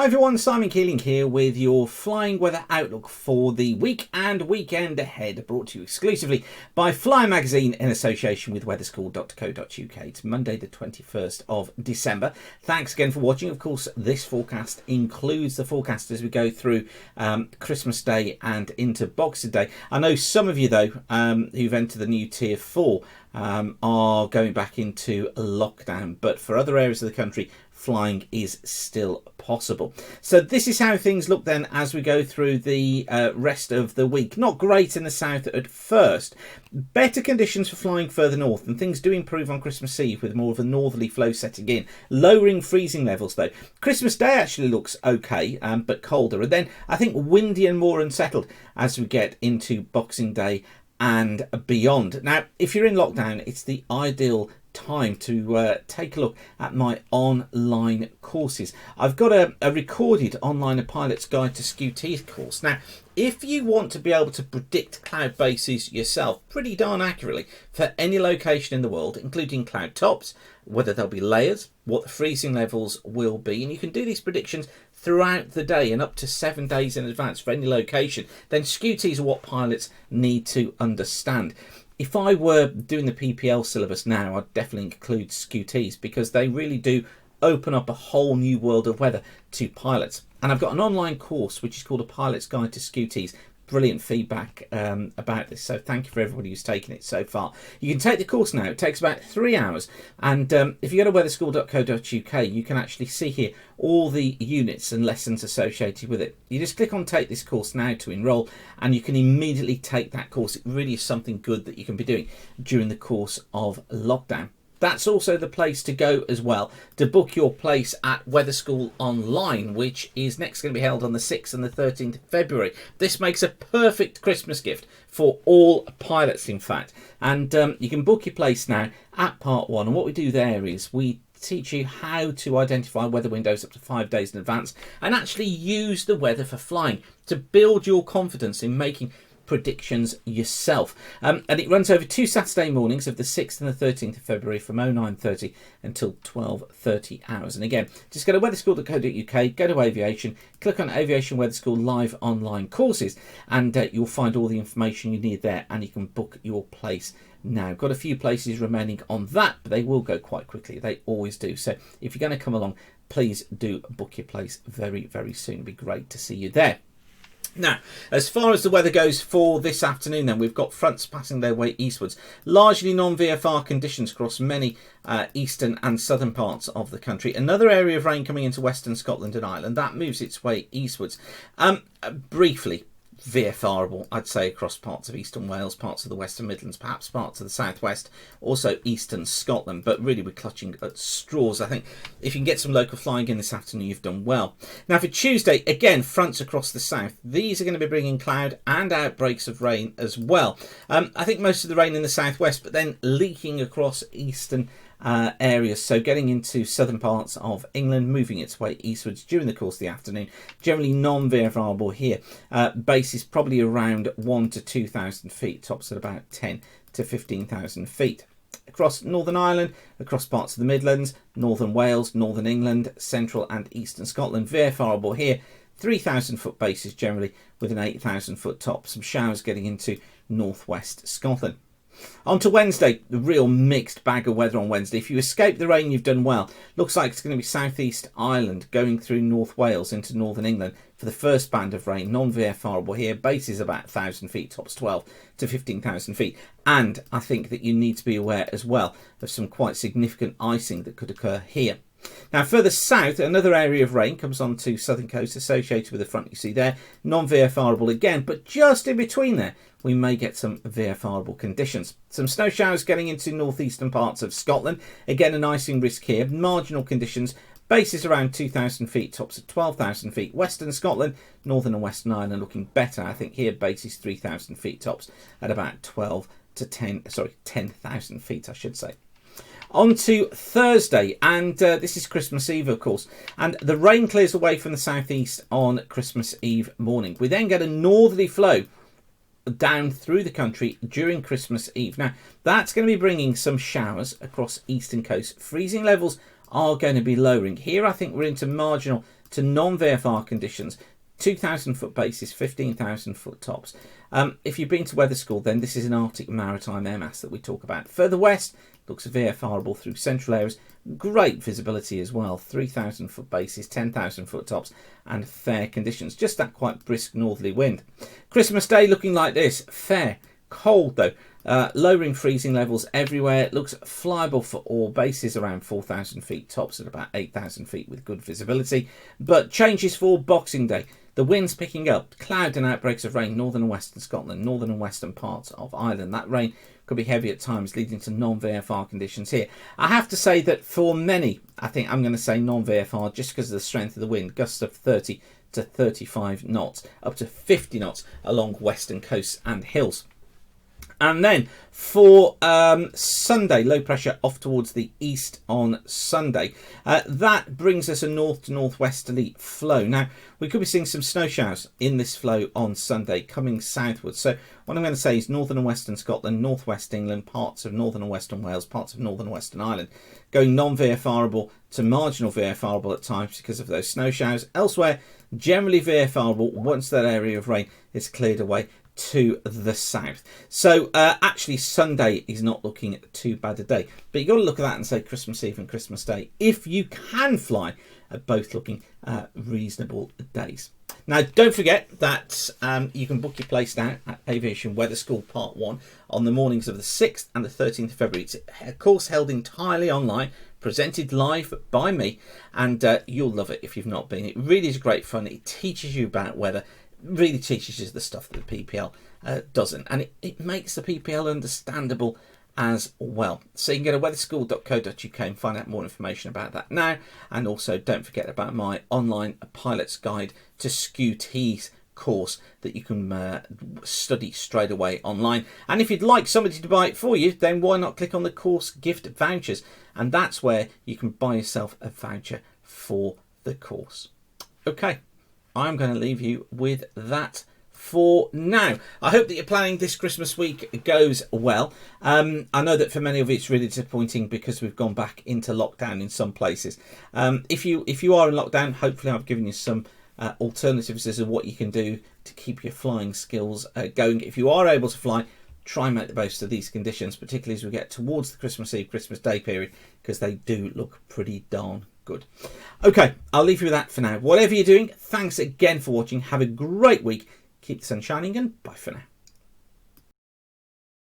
Hi everyone, Simon Keeling here with your flying weather outlook for the week and weekend ahead, brought to you exclusively by Fly Magazine in association with weatherschool.co.uk. It's Monday the 21st of December. Thanks again for watching. Of course, this forecast includes the forecast as we go through Christmas Day and into Boxing Day. I know some of you though who've entered the new Tier 4 are going back into lockdown, but for other areas of the country flying is still possible. So this is how things look then as we go through the rest of the week. Not great in the south at first. Better conditions for flying further north, and things do improve on Christmas Eve with more of a northerly flow setting in, lowering freezing levels though. Christmas Day actually looks okay, but colder, and then I think windy and more unsettled as we get into Boxing Day and beyond. Now, if you're in lockdown, it's the ideal time to take a look at my online courses. I've got a recorded online A Pilot's Guide to Skew course. Now, if you want to be able to predict cloud bases yourself pretty darn accurately for any location in the world, including cloud tops, whether there'll be layers, what the freezing levels will be, and you can do these predictions throughout the day and up to 7 days in advance for any location, then skew are what pilots need to understand. If I were doing the PPL syllabus now, I'd definitely include skew because they really do open up a whole new world of weather to pilots. And I've got an online course which is called A Pilot's Guide to Skew. Brilliant feedback about this, so thank you for everybody who's taken it so far. You can take the course now. It takes about 3 hours, and if you go to weatherschool.co.uk you can actually see here all the units and lessons associated with it. You just click on take this course now to enroll, and you can immediately take that course. It really is something good that you can be doing during the course of lockdown. That's also the place to go as well to book your place at Weather School Online, which is next going to be held on the 6th and the 13th of February. This makes a perfect Christmas gift for all pilots, in fact. And you can book your place now at Part 1. And what we do there is we teach you how to identify weather windows up to 5 days in advance and actually use the weather for flying to build your confidence in making predictions yourself. And it runs over 2 Saturday mornings of the 6th and the 13th of February from 09:30 until 12:30 hours. And again, just go to weatherschool.co.uk, go to aviation, click on Aviation Weather School live online courses, and you'll find all the information you need there, and you can book your place now. Got a few places remaining on that, but they will go quite quickly. They always do. So if you're going to come along, please do book your place very, very soon. It'd be great to see you there. Now, as far as the weather goes for this afternoon, then we've got fronts passing their way eastwards. Largely non-VFR conditions across many eastern and southern parts of the country. Another area of rain coming into western Scotland and Ireland. That moves its way eastwards. Briefly, VFRable, I'd say, across parts of eastern Wales, parts of the Western Midlands, perhaps parts of the southwest, also eastern Scotland, but really we're clutching at straws. I think if you can get some local flying in this afternoon, you've done well. Now for Tuesday, again, fronts across the south. These are going to be bringing cloud and outbreaks of rain as well. I think most of the rain in the southwest, but then leaking across eastern areas, so getting into southern parts of England, moving its way eastwards during the course of the afternoon. Generally non-VFRable here. Base is probably around 1,000 to 2,000 feet, tops at about 10 to 15,000 feet. Across Northern Ireland, across parts of the Midlands, Northern Wales, Northern England, Central and Eastern Scotland, VFRable here. 3,000 foot bases generally with an 8,000 foot top. Some showers getting into northwest Scotland. On to Wednesday, the real mixed bag of weather on Wednesday. If you escape the rain, you've done well. Looks like it's going to be southeast Ireland going through North Wales into northern England for the first band of rain. Non-VFRable here. Base is about 1,000 feet, tops 12 to 15,000 feet. And I think that you need to be aware as well of some quite significant icing that could occur here. Now further south, another area of rain comes onto southern coast associated with the front you see there. Non-VFRable again, but just in between there we may get some VFRable conditions. Some snow showers getting into northeastern parts of Scotland. Again, an icing risk here. Marginal conditions. Bases around 2,000 feet, tops at 12,000 feet. Western Scotland, Northern and Western Ireland looking better. I think here bases 3,000 feet, tops at about 10,000 feet, I should say. On to Thursday, and this is Christmas Eve, of course, and the rain clears away from the southeast on Christmas Eve morning. We then get a northerly flow down through the country during Christmas Eve. Now, that's going to be bringing some showers across eastern coast. Freezing levels are going to be lowering. Here, I think we're into marginal to non-VFR conditions. 2,000 foot bases, 15,000 foot tops. If you've been to weather school, then this is an Arctic maritime air mass that we talk about. Further west, looks VFRable through central areas. Great visibility as well. 3,000 foot bases, 10,000 foot tops, and fair conditions. Just that quite brisk northerly wind. Christmas Day looking like this. Fair. Cold though. Lowering freezing levels everywhere. It looks flyable for all bases, around 4,000 feet, tops at about 8,000 feet with good visibility. But changes for Boxing Day. The wind's picking up, cloud and outbreaks of rain, northern and western Scotland, northern and western parts of Ireland. That rain could be heavy at times, leading to non-VFR conditions here. I have to say that for many, I think I'm going to say non-VFR just because of the strength of the wind, gusts of 30 to 35 knots, up to 50 knots along western coasts and hills. And then for Sunday, low pressure off towards the east on Sunday. That brings us a north to northwesterly flow. Now, we could be seeing some snow showers in this flow on Sunday coming southwards. So what I'm going to say is northern and western Scotland, northwest England, parts of northern and western Wales, parts of northern and western Ireland, going non-VFRable to marginal VFRable at times because of those snow showers. Elsewhere, generally VFRable once that area of rain is cleared away to the south. So actually Sunday is not looking too bad a day, but you've got to look at that and say Christmas Eve and Christmas Day, if you can fly, are both looking reasonable days. Now don't forget that you can book your place now at Aviation Weather School Part 1 on the mornings of the 6th and the 13th of February. It's a course held entirely online, presented live by me, and you'll love it if you've not been. It really is great fun. It teaches you about weather, really teaches you the stuff that the PPL doesn't, and it makes the PPL understandable as well. So you can go to weatherschool.co.uk and find out more information about that now. And also don't forget about my online pilot's guide to SKU-T's course that you can study straight away online. And if you'd like somebody to buy it for you, then why not click on the course gift vouchers, and that's where you can buy yourself a voucher for the course. Okay, I'm going to leave you with that for now. I hope that you're planning this Christmas week goes well. I know that for many of you it's really disappointing because we've gone back into lockdown in some places. If you are in lockdown, hopefully I've given you some alternatives as to what you can do to keep your flying skills going. If you are able to fly, try and make the most of these conditions, particularly as we get towards the Christmas Eve, Christmas Day period, because they do look pretty darn good. Okay, I'll leave you with that for now. Whatever you're doing, thanks again for watching. Have a great week. Keep the sun shining, and bye for now.